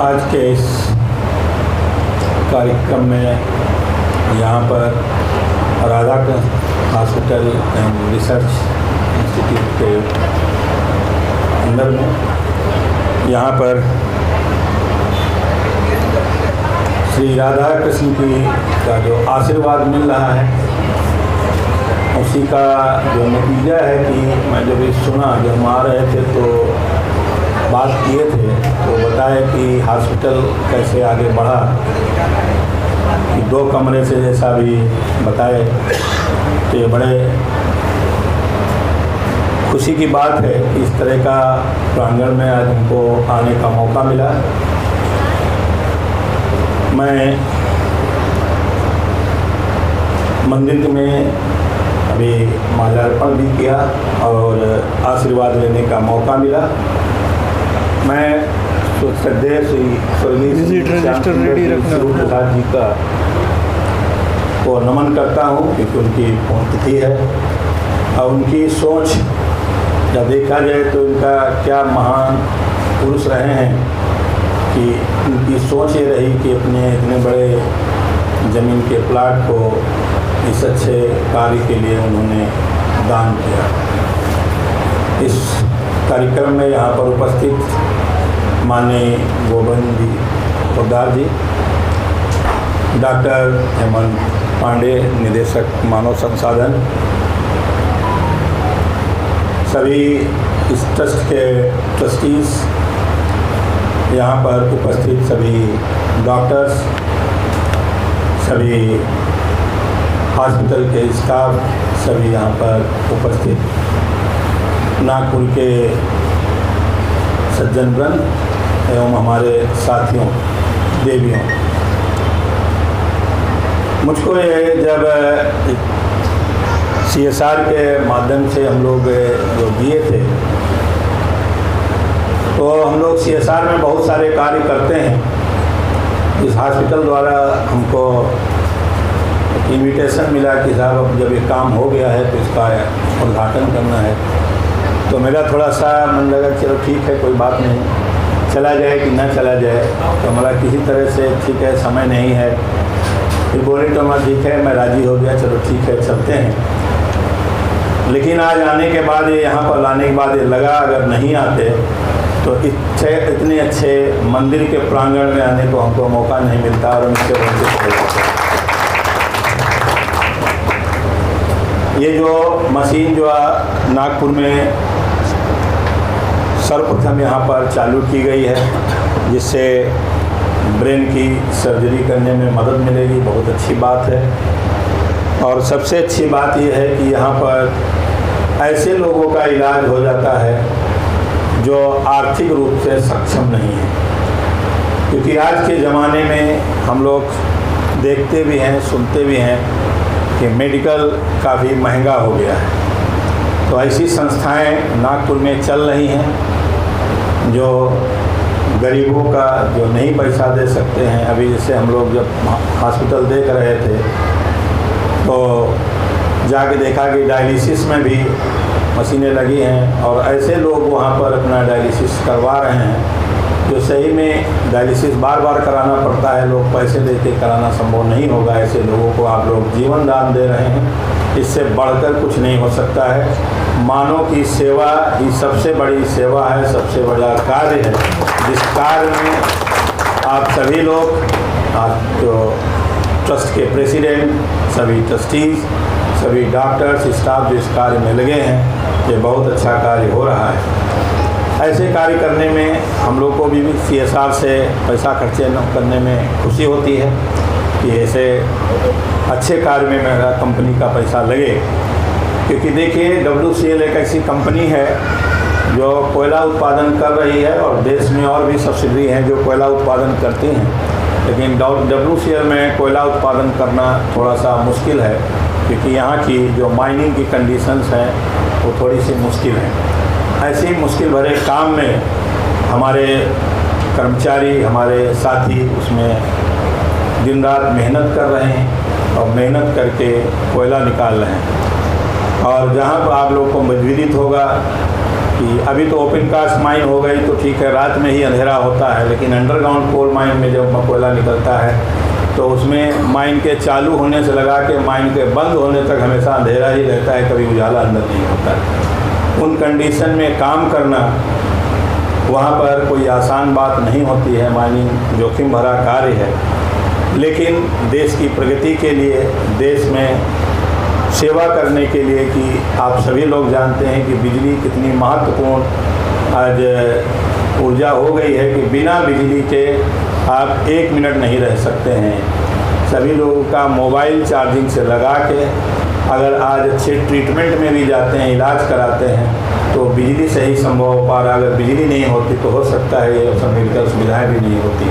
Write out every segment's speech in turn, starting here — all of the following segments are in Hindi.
आज के इस कार्यक्रम में यहाँ पर Radhakrishna hospital and research institute के अंदर में यहाँ पर श्री राधा कृष्ण की का जो आशीर्वाद मिल रहा है, उसी का जो नतीजा है कि मैं जब ये सुना, जब हम आ रहे थे तो बात किए थे तो बताए कि हॉस्पिटल कैसे आगे बढ़ा, कि 2 कमरे से जैसा भी बताए। तो ये बड़े खुशी की बात है कि इस तरह का प्रांगण में आज हमको आने का मौका मिला। मैं मंदिर में अभी माल्यार्पण भी किया और आशीर्वाद लेने का मौका मिला। मैं श्रद्धेय श्री स्वर्गीय प्रसाद जी का को नमन करता हूँ, क्योंकि उनकी पुण्यतिथि है और उनकी सोच जब देखा जाए तो इनका क्या महान पुरुष रहे हैं कि उनकी सोच ये रही कि अपने इतने बड़े ज़मीन के प्लाट को इस अच्छे कार्य के लिए उन्होंने दान किया। इस कार्यक्रम में यहाँ पर उपस्थित माननीय गोविंद जी पोद्दार जी, डॉक्टर हेमंत पांडे निदेशक मानव संसाधन, सभी इस ट्रस्ट के ट्रस्टीज़, यहाँ पर उपस्थित सभी डॉक्टर्स, सभी हॉस्पिटल के स्टाफ, सभी यहाँ पर उपस्थित नागपुर के सज्जनगण एवं हमारे साथियों, देवियों, मुझको ये जब CSR के माध्यम से हम लोग जो दिए थे, तो हम लोग CSR में बहुत सारे कार्य करते हैं। इस हॉस्पिटल द्वारा हमको इनविटेशन मिला कि साहब अब जब ये काम हो गया है तो इसका उद्घाटन करना है। तो मेरा थोड़ा सा मन लगा चलो ठीक है, कोई बात नहीं, चला जाए कि ना चला जाए। तो हमारा किसी तरह से ठीक है, समय नहीं है, फिर बोले तो मैं ठीक है, मैं राज़ी हो गया, चलो ठीक है चलते हैं। लेकिन आज आने के बाद, यहाँ पर लाने के बाद ये लगा अगर नहीं आते तो इतने अच्छे मंदिर के प्रांगण में आने को हमको मौका नहीं मिलता और उनसे वंचित हो जाते। ये जो मशीन जो नागपुर में सर्वप्रथम यहाँ पर चालू की गई है, जिससे ब्रेन की सर्जरी करने में मदद मिलेगी, बहुत अच्छी बात है। और सबसे अच्छी बात यह है कि यहाँ पर ऐसे लोगों का इलाज हो जाता है जो आर्थिक रूप से सक्षम नहीं है, क्योंकि आज के ज़माने में हम लोग देखते भी हैं, सुनते भी हैं कि मेडिकल काफ़ी महंगा हो गया है। तो ऐसी संस्थाएं नागपुर में चल रही हैं जो गरीबों का जो नहीं पैसा दे सकते हैं। अभी जैसे हम लोग जब हॉस्पिटल देख रहे थे तो जाके देखा कि डायलिसिस में भी मशीनें लगी हैं और ऐसे लोग वहाँ पर अपना डायलिसिस करवा रहे हैं जो सही में डायलिसिस बार बार कराना पड़ता है, लोग पैसे देके कराना संभव नहीं होगा। ऐसे लोगों को आप लोग जीवन दान दे रहे हैं, इससे बढ़कर कुछ नहीं हो सकता है। मानव की सेवा ही सबसे बड़ी सेवा है, सबसे बड़ा कार्य है, जिस कार्य में आप सभी लोग, आप जो ट्रस्ट के प्रेसिडेंट, सभी ट्रस्टीज़, सभी डॉक्टर्स, स्टाफ जो इस कार्य में लगे हैं, ये बहुत अच्छा कार्य हो रहा है। ऐसे कार्य करने में हम लोग को भी CSR से पैसा खर्चे करने में खुशी होती है कि ऐसे अच्छे कार्य में मेरा कंपनी का पैसा लगे। क्योंकि देखिए WCL एक ऐसी कंपनी है जो कोयला उत्पादन कर रही है और देश में और भी सब्सिडरी हैं जो कोयला उत्पादन करती हैं, लेकिन WCL में कोयला उत्पादन करना थोड़ा सा मुश्किल है, क्योंकि यहाँ की जो माइनिंग की कंडीशंस हैं वो थोड़ी सी मुश्किल हैं। ऐसे ही मुश्किल भरे काम में हमारे कर्मचारी, हमारे साथी उसमें दिन रात मेहनत कर रहे हैं और मेहनत करके कोयला निकाल रहे हैं। और जहाँ पर आप लोग को विदित होगा कि अभी तो ओपन कास्ट माइन हो गई तो ठीक है, रात में ही अंधेरा होता है, लेकिन अंडरग्राउंड कोल माइन में जब कोयला निकलता है तो उसमें माइन के चालू होने से लगा के माइन के बंद होने तक हमेशा अंधेरा ही रहता है, कभी उजाला अंदर नहीं होता है। उन कंडीशन में काम करना वहाँ पर कोई आसान बात नहीं होती है, माइनिंग जोखिम भरा कार्य है। लेकिन देश की प्रगति के लिए, देश में सेवा करने के लिए, कि आप सभी लोग जानते हैं कि बिजली कितनी महत्वपूर्ण आज ऊर्जा हो गई है कि बिना बिजली के आप 1 मिनट नहीं रह सकते हैं। सभी लोगों का मोबाइल चार्जिंग से लगा के अगर आज अच्छे ट्रीटमेंट में भी जाते हैं, इलाज कराते हैं, तो बिजली से ही संभव हो पा रहा। अगर बिजली नहीं होती तो हो सकता है ये सब मेडिकल सुविधाएँ भी नहीं होती।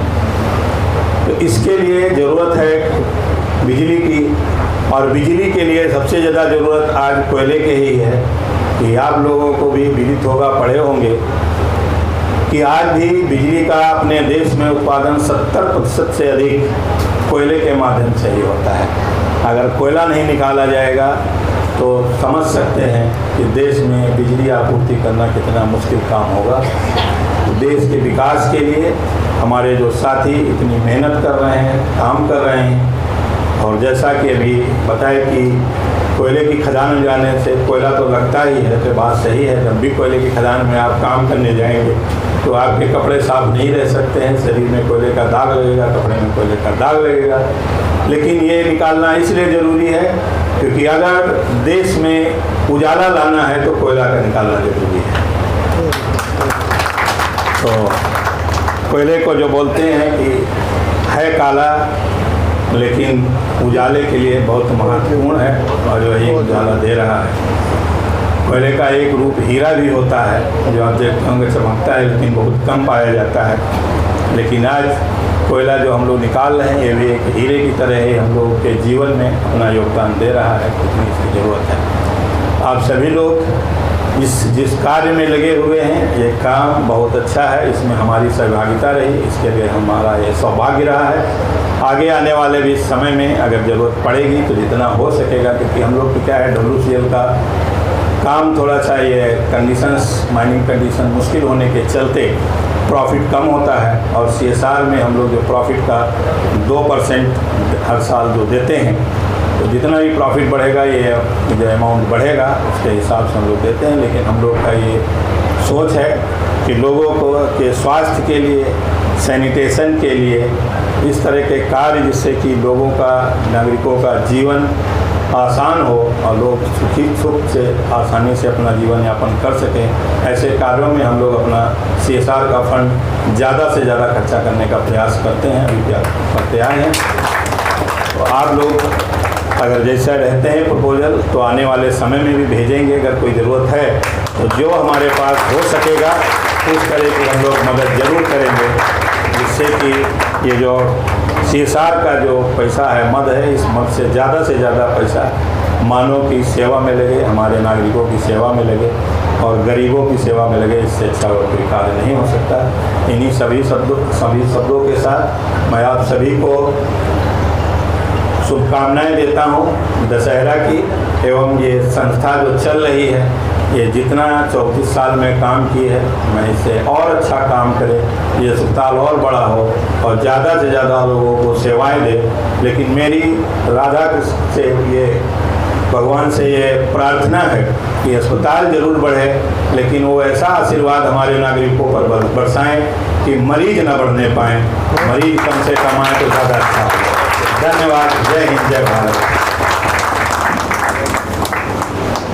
तो इसके लिए ज़रूरत है बिजली की, और बिजली के लिए सबसे ज़्यादा ज़रूरत आज कोयले के ही है। कि आप लोगों को भी विदित होगा, पढ़े होंगे कि आज भी बिजली का अपने देश में उत्पादन 70% से अधिक कोयले के माध्यम से ही होता है। अगर कोयला नहीं निकाला जाएगा तो समझ सकते हैं कि देश में बिजली आपूर्ति करना कितना मुश्किल काम होगा। तो देश के विकास के लिए हमारे जो साथी इतनी मेहनत कर रहे हैं, काम कर रहे हैं, और जैसा कि अभी बताया कि कोयले की खदान में जाने से कोयला तो लगता ही है, तो बात सही है। जब भी कोयले की खदान में आप काम करने जाएंगे तो आपके कपड़े साफ नहीं रह सकते हैं, शरीर में कोयले का दाग लगेगा, कपड़े में कोयले का दाग लगेगा। लेकिन ये निकालना इसलिए ज़रूरी है क्योंकि अगर देश में उजाला लाना है तो कोयला का निकालना ज़रूरी है। तो कोयले को जो बोलते हैं कि है काला, लेकिन उजाले के लिए बहुत महत्वपूर्ण है, और जो ये उजाला दे रहा है। कोयले का एक रूप हीरा भी होता है, जो आप देखते होंगे चमकता है, लेकिन बहुत कम पाया जाता है। लेकिन आज कोयला जो हम लोग निकाल रहे हैं, ये भी एक हीरे की तरह ही हम लोगों के जीवन में अपना योगदान दे रहा है। कितनी इसकी ज़रूरत है। आप सभी लोग जिस कार्य में लगे हुए हैं, ये काम बहुत अच्छा है, इसमें हमारी सहभागिता रही, इसके लिए हमारा ये सौभाग्य रहा है। आगे आने वाले भी समय में अगर ज़रूरत पड़ेगी तो जितना हो सकेगा, क्योंकि हम लोग को क्या है, WCL का काम थोड़ा सा ये कंडीशंस, माइनिंग कंडीशन मुश्किल होने के चलते प्रॉफिट कम होता है, और CSR में हम लोग जो प्रॉफिट का 2% हर साल जो देते हैं, तो जितना भी प्रॉफिट बढ़ेगा, ये जो अमाउंट बढ़ेगा उसके हिसाब से हम लोग देते हैं। लेकिन हम लोग का ये सोच है कि लोगों को के स्वास्थ्य के लिए, सैनिटेशन के लिए, इस तरह के कार्य जिससे कि लोगों का, नागरिकों का जीवन आसान हो और लोग सुख से आसानी से अपना जीवन यापन कर सकें, ऐसे कार्यों में हम लोग अपना CSR का फंड ज़्यादा से ज़्यादा खर्चा करने का प्रयास करते हैं, अभी क्या करते आए हैं। तो आप लोग अगर जैसा रहते हैं प्रपोजल, तो आने वाले समय में भी भेजेंगे। अगर कोई ज़रूरत है तो जो हमारे पास हो सकेगा उस तरह की हम लोग मदद ज़रूर करेंगे, जिससे कि ये जो CSR का जो पैसा है, मद है, इस मद से ज़्यादा पैसा मानव की सेवा में लगे, हमारे नागरिकों की सेवा में लगे और गरीबों की सेवा में लगे। इससे अच्छा कोई कार्य नहीं हो सकता। इन्हीं सभी शब्दों के साथ मैं आप सभी को शुभकामनाएं देता हूं दशहरा की। एवं ये संस्था जो चल रही है, ये जितना 34 साल में काम की है, मैं इससे और अच्छा काम करे, ये अस्पताल और बड़ा हो और ज़्यादा से ज़्यादा लोगों को सेवाएं दे। लेकिन मेरी राधा कृष्ण से, ये भगवान से ये प्रार्थना है कि अस्पताल जरूर बढ़े, लेकिन वो ऐसा आशीर्वाद हमारे नागरिकों पर बरसाएं कि मरीज न बढ़ने पाएँ, मरीज कम से कम आए तो ज़्यादा अच्छा हो। धन्यवाद। जय हिंद, जय भारत।